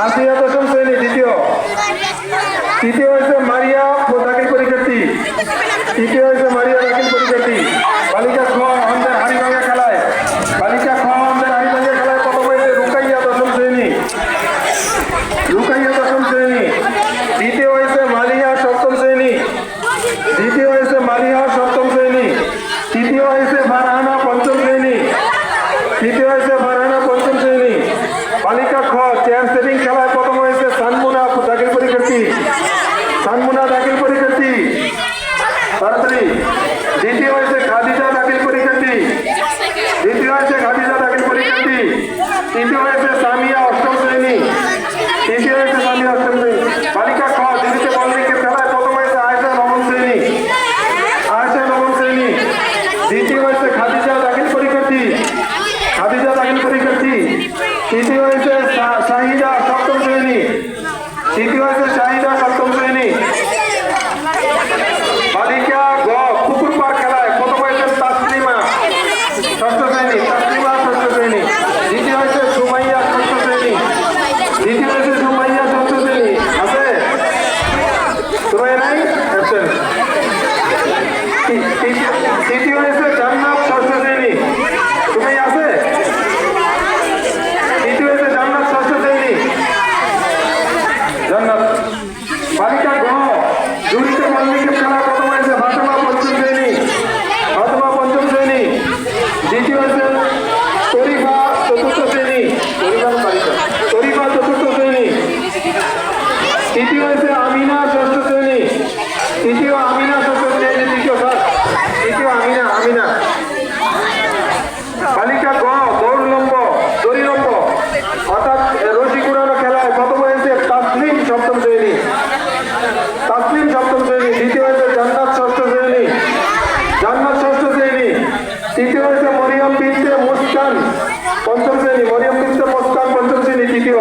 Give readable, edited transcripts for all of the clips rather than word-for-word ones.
আসিয়া দশম শ্রেণী দ্বিতীয়। তৃতীয় হয়েছে মারিয়া দাখিল পরীক্ষার্থী। তৃতীয় হয়েছে মারিয়া দাখিল পরীক্ষার্থী। বালিকা খ আমাদের হাড়িভাঙা খেলায়। বালিকা খ আমাদের হাড়িভাঙা খেলায় প্রথম হয়েছে রুকাইয়া দশম শ্রেণী। রুকাইয়া দশম শ্রেণী। দ্বিতীয় হয়েছে মালিহা সপ্তম শ্রেণী। দ্বিতীয় হয়েছে মালিহা সপ্তম শ্রেণী। তৃতীয় হয়েছে ফারহানা পঞ্চম শ্রেণী। তৃতীয় হয়েছে ফারহানা পঞ্চম শ্রেণী। বালিকা খ চেয়ার সেটিং খেলায় প্রথম হয়েছে সানমুনা দাখিল পরীক্ষার্থী। সানমুনা দাখিল পরীক্ষার্থী তাড়াতাড়ি। দ্বিতীয় হয়েছে খাদিজা দাখিল পরীক্ষার্থী। দ্বিতীয় হয়েছে খাদিজা দাখিল পরীক্ষার্থী। তৃতীয় হয়েছে সামিয়া অষ্টম শ্রেণী। তৃতীয় হয়েছে সামিয়া অষ্টম শ্রেণী। বালিকা খ দিল্লিতে বললিকের খেলায় প্রথম হয়েছে আয়েশা নবম শ্রেণী। আয়েশা নবম শ্রেণী। দ্বিতীয় হয়েছে খাদিজা দাখিল পরীক্ষার্থী। খাদিজা দাখিল পরীক্ষার্থী। তৃতীয় হয়েছে শাহিদা সপ্তম শ্রেণী। তৃতীয় হয়েছে শাহিদা সপ্তম শ্রেণী। বালিকা গ পুকুর পার খেলায় প্রথম হয়েছে তাসলিমা ষষ্ঠ শ্রেণী। তাসলিমা ষষ্ঠ শ্রেণী। দ্বিতীয় হয়েছে সুমাইয়া ষষ্ঠ শ্রেণী। দ্বিতীয় হয়েছে সুমাইয়া ষষ্ঠ শ্রেণী। আছে সুমাইয়া নাই? তৃতীয় হয়েছে জান্নাত ষষ্ঠ শ্রেণী। সুমাইয়া আছে? তৃতীয় হয়েছে জান্নাত ষষ্ঠ শ্রেণী। জান্নাত। বালিকা গ জুড়িতে মল্লিকের খেলা প্রথম হয়েছে ফাতেমা পঞ্চম শ্রেণী। ফাতেমা পঞ্চম শ্রেণী। দ্বিতীয় হয়েছে তরিফা চতুর্থ শ্রেণী। তরিফা চতুর্থ শ্রেণী। তৃতীয় হয়েছে আমিনা ষষ্ঠ শ্রেণী। তৃতীয় আমিনা ষষ্ঠ শ্রেণী। তৃতীয় আমিনা আমিনা। বালিকা গ দড়িলম্ব অর্থাৎ রশি কুড়ানো খেলায় প্রথম হয়েছে তাসলিম সপ্তম শ্রেণী। তাসলিম সপ্তম শ্রেণী। দ্বিতীয় হয়েছে জান্নাত ষষ্ঠ শ্রেণী। জান্নাত ষষ্ঠ শ্রেণী। তৃতীয় হয়েছে মরিয়ম বিনতে মুসকান পঞ্চম শ্রেণী। মরিয়ম বিনতে মুসকান পঞ্চম শ্রেণী। তৃতীয়।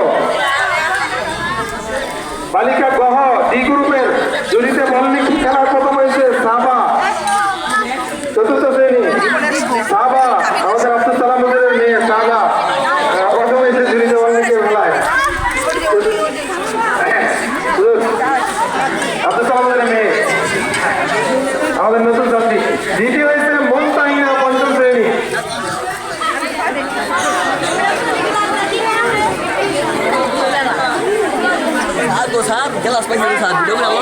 বালিকা গহ ডি গ্রুপের জুড়িতে মল্লিক খেলার প্রথম হয়েছে সাবা চতুর্থ শ্রেণী। সাবা আমাদের আব্দুল সালাম মেয়ে সাবা প্রথম হয়েছে জুড়িতে মল্লিকের খেলায়। আব্দুল সালামের মেয়ে আমাদের নতুন ছাত্রী। দ্বিতীয় হয়েছে মুমতাহিনা পঞ্চম শ্রেণী। Aku saat jelas pasti saat video bilang